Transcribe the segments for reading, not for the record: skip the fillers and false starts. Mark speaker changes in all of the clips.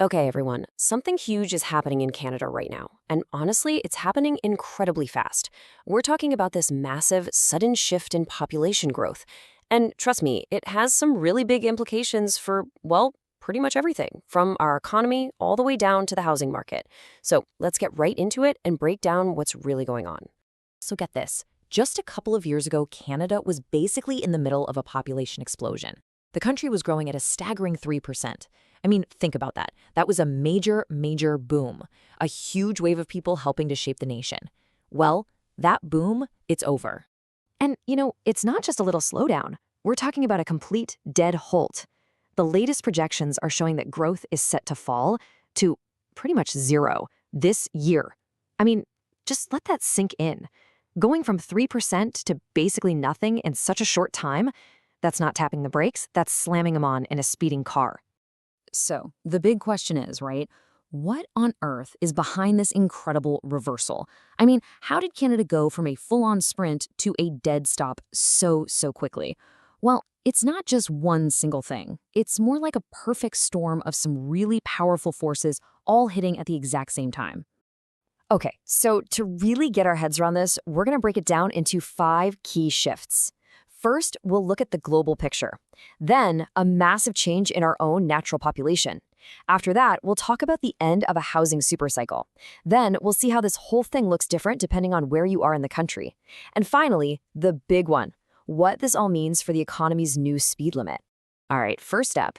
Speaker 1: Okay, everyone, something huge is happening in Canada right now. And honestly, it's happening incredibly fast. We're talking about this massive, sudden shift in population growth. And trust me, it has some really big implications for, well, pretty much everything, from our economy all the way down to the housing market. So let's get right into it and break down what's really going on.
Speaker 2: So get this. Just a couple of years ago, Canada was basically in the middle of a population explosion. The country was growing at a staggering 3%. I mean, think about that. That was a major, major boom. A huge wave of people helping to shape the nation. Well, that boom, it's over. And, it's not just a little slowdown. We're talking about a complete dead halt. The latest projections are showing that growth is set to fall to pretty much zero this year. I mean, just let that sink in. Going from 3% to basically nothing in such a short time, that's not tapping the brakes, that's slamming them on in a speeding car.
Speaker 3: So, the big question is, right? What on earth is behind this incredible reversal? I mean, how did Canada go from a full-on sprint to a dead stop so quickly? Well, it's not just one single thing. It's more like a perfect storm of some really powerful forces all hitting at the exact same time.
Speaker 2: Okay, so to really get our heads around this, we're going to break it down into 5 key shifts. First, we'll look at the global picture. Then, a massive change in our own natural population. After that, we'll talk about the end of a housing supercycle. Then, we'll see how this whole thing looks different depending on where you are in the country. And finally, the big one, what this all means for the economy's new speed limit. All right, first up,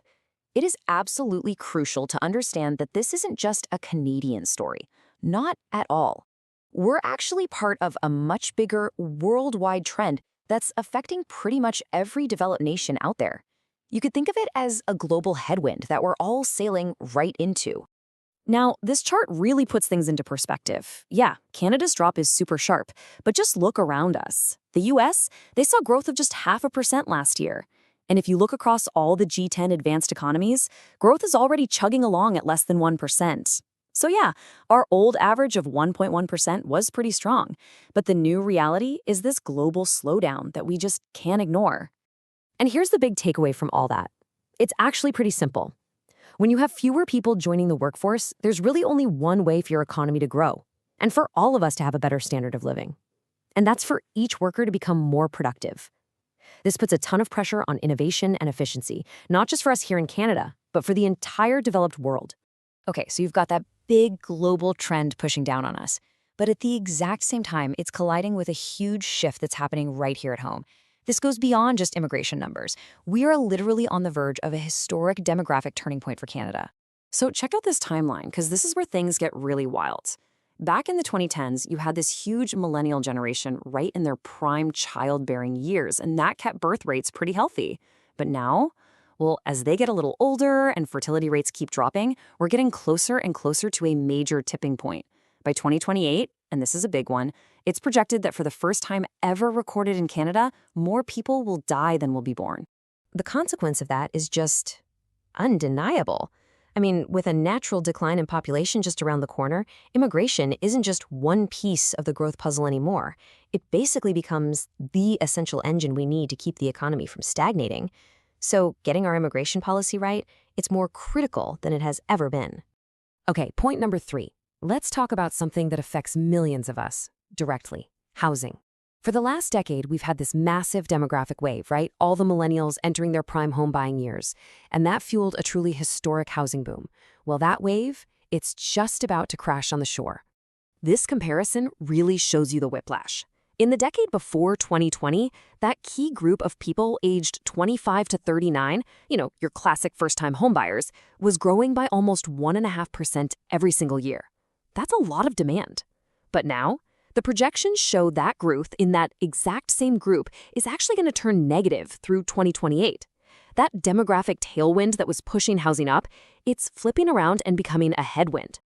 Speaker 2: it is absolutely crucial to understand that this isn't just a Canadian story. Not at all. We're actually part of a much bigger worldwide trend that's affecting pretty much every developed nation out there. You could think of it as a global headwind that we're all sailing right into. Now, this chart really puts things into perspective. Yeah, Canada's drop is super sharp, but just look around us. The US, they saw growth of just 0.5% last year. And if you look across all the G10 advanced economies, growth is already chugging along at less than 1%. So yeah, our old average of 1.1% was pretty strong, but the new reality is this global slowdown that we just can't ignore. And here's the big takeaway from all that. It's actually pretty simple. When you have fewer people joining the workforce, there's really only one way for your economy to grow, and for all of us to have a better standard of living. And that's for each worker to become more productive. This puts a ton of pressure on innovation and efficiency, not just for us here in Canada, but for the entire developed world. Okay, so you've got that big global trend pushing down on us. But at the exact same time, it's colliding with a huge shift that's happening right here at home. This goes beyond just immigration numbers. We are literally on the verge of a historic demographic turning point for Canada.
Speaker 1: So check out this timeline, because this is where things get really wild. Back in the 2010s, you had this huge millennial generation right in their prime childbearing years, and that kept birth rates pretty healthy. But now, well, as they get a little older and fertility rates keep dropping, we're getting closer and closer to a major tipping point. By 2028, and this is a big one, it's projected that for the first time ever recorded in Canada, more people will die than will be born.
Speaker 2: The consequence of that is just undeniable. I mean, with a natural decline in population just around the corner, immigration isn't just one piece of the growth puzzle anymore. It basically becomes the essential engine we need to keep the economy from stagnating. So getting our immigration policy right, it's more critical than it has ever been. Okay, point number 3. Let's talk about something that affects millions of us directly: housing. For the last decade, we've had this massive demographic wave, right? All the millennials entering their prime home buying years. And that fueled a truly historic housing boom. Well, that wave, it's just about to crash on the shore. This comparison really shows you the whiplash. In the decade before 2020, that key group of people aged 25 to 39, your classic first-time homebuyers, was growing by almost 1.5% every single year. That's a lot of demand. But now, the projections show that growth in that exact same group is actually going to turn negative through 2028. That demographic tailwind that was pushing housing up, it's flipping around and becoming a headwind.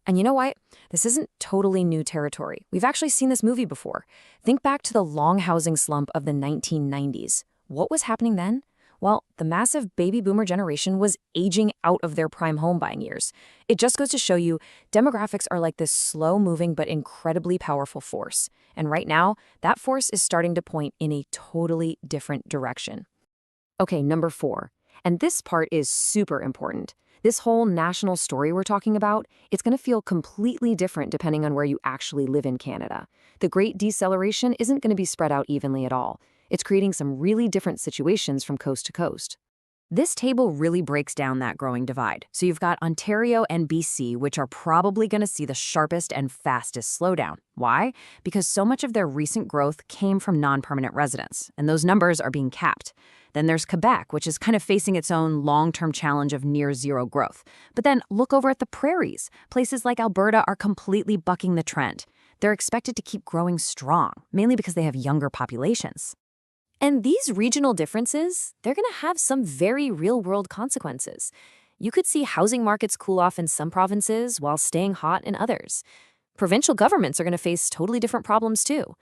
Speaker 2: And you know what? This isn't totally new territory. We've actually seen this movie before. Think back to the long housing slump of the 1990s. What was happening then? Well, the massive baby boomer generation was aging out of their prime home buying years. It just goes to show you, demographics are like this slow-moving but incredibly powerful force. And right now, that force is starting to point in a totally different direction. Okay, number 4. And this part is super important.
Speaker 1: This whole national story we're talking about, it's going to feel completely different depending on where you actually live in Canada. The Great Deceleration isn't going to be spread out evenly at all. It's creating some really different situations from coast to coast.
Speaker 3: This table really breaks down that growing divide. So you've got Ontario and B.C., which are probably going to see the sharpest and fastest slowdown. Why? Because so much of their recent growth came from non-permanent residents, and those numbers are being capped. Then there's Quebec, which is kind of facing its own long-term challenge of near-zero growth. But then look over at the prairies. Places like Alberta are completely bucking the trend. They're expected to keep growing strong, mainly because they have younger populations.
Speaker 1: And these regional differences, they're going to have some very real-world consequences. You could see housing markets cool off in some provinces while staying hot in others. Provincial governments are going to face totally different problems too.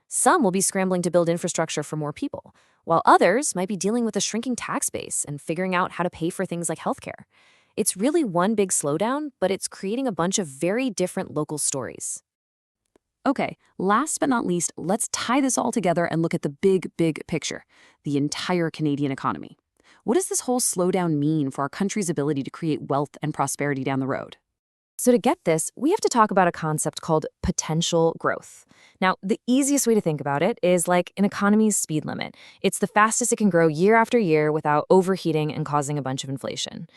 Speaker 1: Some will be scrambling to build infrastructure for more people, while others might be dealing with a shrinking tax base and figuring out how to pay for things like healthcare. It's really one big slowdown, but it's creating a bunch of very different local stories.
Speaker 3: Okay, last but not least, let's tie this all together and look at the big picture, the entire Canadian economy. What does this whole slowdown mean for our country's ability to create wealth and prosperity down the road?
Speaker 2: So to get this, we have to talk about a concept called potential growth. Now, the easiest way to think about it is like an economy's speed limit. It's the fastest it can grow year after year without overheating and causing a bunch of inflation.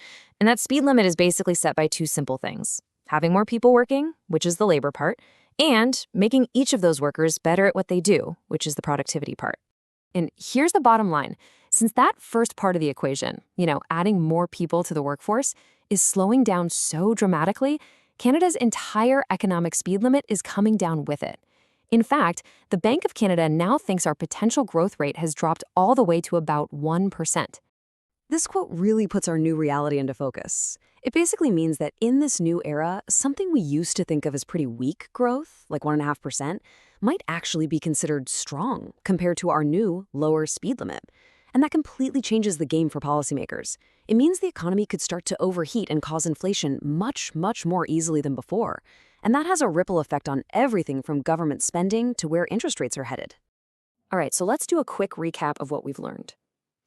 Speaker 2: And that speed limit is basically set by two simple things: having more people working, which is the labor part, and making each of those workers better at what they do, which is the productivity part.
Speaker 1: And here's the bottom line. Since that first part of the equation, adding more people to the workforce, is slowing down so dramatically, Canada's entire economic speed limit is coming down with it. In fact, the Bank of Canada now thinks our potential growth rate has dropped all the way to about 1%.
Speaker 3: This quote really puts our new reality into focus. It basically means that in this new era, something we used to think of as pretty weak growth, like 1.5%, might actually be considered strong compared to our new, lower speed limit. And that completely changes the game for policymakers. It means the economy could start to overheat and cause inflation much more easily than before. And that has a ripple effect on everything from government spending to where interest rates are headed.
Speaker 1: All right, so let's do a quick recap of what we've learned.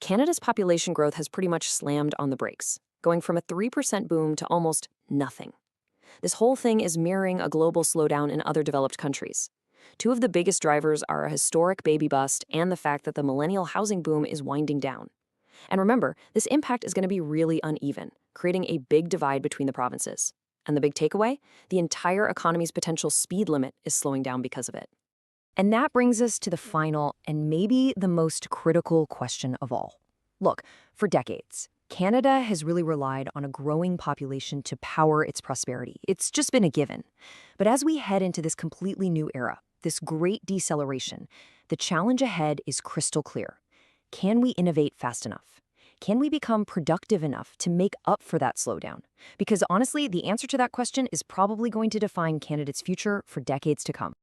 Speaker 1: Canada's population growth has pretty much slammed on the brakes, going from a 3% boom to almost nothing. This whole thing is mirroring a global slowdown in other developed countries. Two of the biggest drivers are a historic baby bust and the fact that the millennial housing boom is winding down. And remember, this impact is going to be really uneven, creating a big divide between the provinces. And the big takeaway? The entire economy's potential speed limit is slowing down because of it.
Speaker 2: And that brings us to the final and maybe the most critical question of all. Look, for decades, Canada has really relied on a growing population to power its prosperity. It's just been a given. But as we head into this completely new era, this great deceleration, the challenge ahead is crystal clear. Can we innovate fast enough? Can we become productive enough to make up for that slowdown? Because honestly, the answer to that question is probably going to define Canada's future for decades to come.